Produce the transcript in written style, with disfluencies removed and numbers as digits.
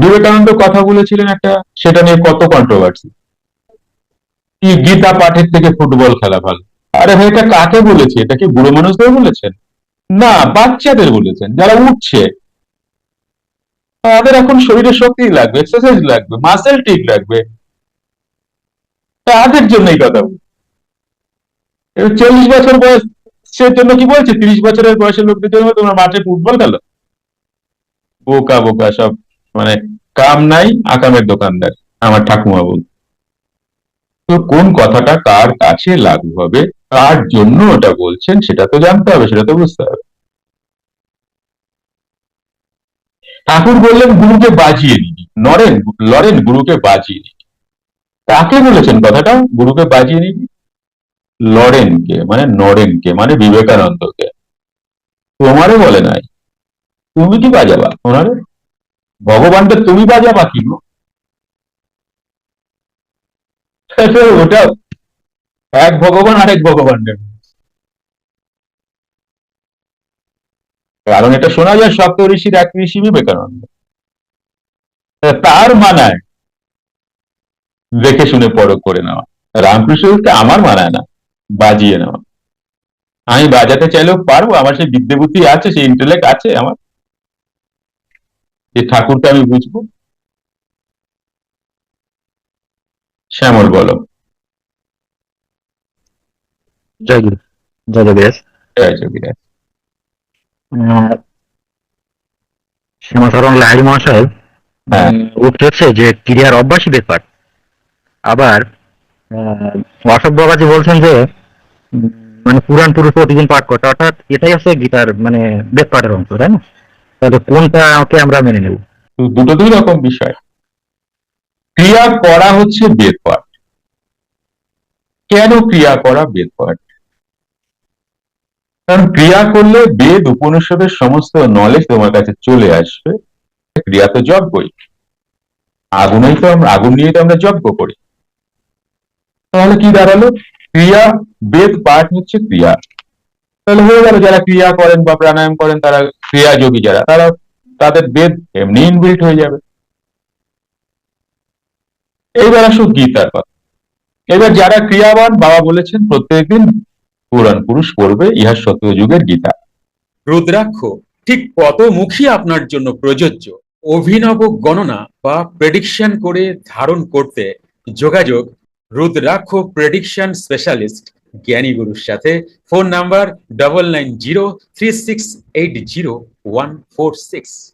বিবেকানন্দ কথা বলেছিলেন একটা, সেটা নিয়ে কত কন্ট্রোভার্সি, কি গীতা পাঠের থেকে ফুটবল খেলা ভালো। আরে ভাই, এটা কাকে বলেছে? এটা কি বুড়ো মানুষদের বলেছেন? না, বাচ্চাদের বলেছেন যারা উঠছে। তাদের এখন শরীরে শক্তি লাগবে, এক্সারসাইজ লাগবে, মাসেল ঠিক লাগবে, তাদের জন্য এই কথা বলছি। 40 বছর বয়স সে জন্য কি বলছে, 30 বছরের বয়সের লোকদের জন্য তোমরা মাঠে ফুটবল খেলো? বোকা বোকা সব, মানে কাম নাই আকামের দোকানদার, আমার ঠাকুমা বল। তো কোন কথাটা কার কাছে লাগু হবে, কার জন্য ওটা বলছেন, সেটা তো জানতে হবে, সেটা তো বুঝতে হবে। ঠাকুর বললেন গুরুকে বাজিয়ে নিবি, নরেন লরেন গুরুকে বাজিয়ে নিবি। কাকে বলেছেন কথাটা, গুরুকে বাজিয়ে নিবি? লরেনকে, মানে নরেনকে, মানে বিবেকানন্দকে। তোমারে বলে নাই, তুমি কি বাজাবা ওনারে? ভগবানকে তুমি বাজাবা কি গো? ওটা এক ভগবান আরেক ভগবান নেবে। কারণ এটা শোনা যায় সপ্ত ঋষির এক ঋষি বিবেকানন্দ। তার মানায় দেখে শুনে পরখ করে নেওয়া। রামকৃষ্ণকে আমার মানায় না বাজিয়ে নেওয়া। আমি বাজাতে চাইলেও পারবো, আমার সেই বিদ্যে বুদ্ধি আছে, সেই ইন্টেলেক্ট আছে আমার, যে ঠাকুরকে আমি বুঝবো। শ্যামল বলো। জয় গুরু, জয় জগদীশ। জয় যোগীরা। আহ, শ্যামাচরণ লাহিড়ী মহাশয় হ্যাঁ। উঠেছে যে ক্রিয়ার অভ্যাসই ব্যাপার। আবার আহ, অশোক বাবাজি বলছেন যে উম, মানে পুরাণ পুরুষ প্রতিদিন পাঠ করতে, অর্থাৎ এটাই হচ্ছে গীতার মানে বেদ পাঠের অংশ, তাই না? তাহলে কোনটাকে আমরা মেনে নেব? তো দুটো দুই রকম বিষয়। ক্রিয়া করা হচ্ছে বেদ পাঠ। কেন ক্রিয়া করা বেদ পাঠ? কারণ ক্রিয়া করলে বেদ উপনিষদের সমস্ত নলেজ তোমার কাছে চলে আসবে। ক্রিয়া তো যজ্ঞই। আগুন নিয়ে তো আমরা যজ্ঞ করি। তাহলে কি দাঁড়ালো? ক্রিয়া, বেদ পাঠ হচ্ছে ক্রিয়া। তাহলে হয়ে গেল, যারা ক্রিয়া করেন বা প্রাণায়াম করেন তারা ক্রিয়া যোগী, যারা তারা তাদের বেদ এমনি ইনবিল্ট হয়ে যাবে। এইবার আসো গীতার কথা। এবার যারা ক্রিয়াবান, বাবা বলেছেন প্রত্যেকদিন পুরাণ পুরুষ পড়বে, ইহা সত্যযুগের গীতা। রুদ্রাক্ষ ঠিক কত মুখী আপনার জন্য প্রযোজ্য? অভিনব গণনা বা প্রেডিকশন করে ধারণ করতে যোগাযোগ রুদ্রাক্ষ প্রেডিকশন স্পেশালিস্ট জ্ঞানী গুরুর সাথে। Phone number 9903680146।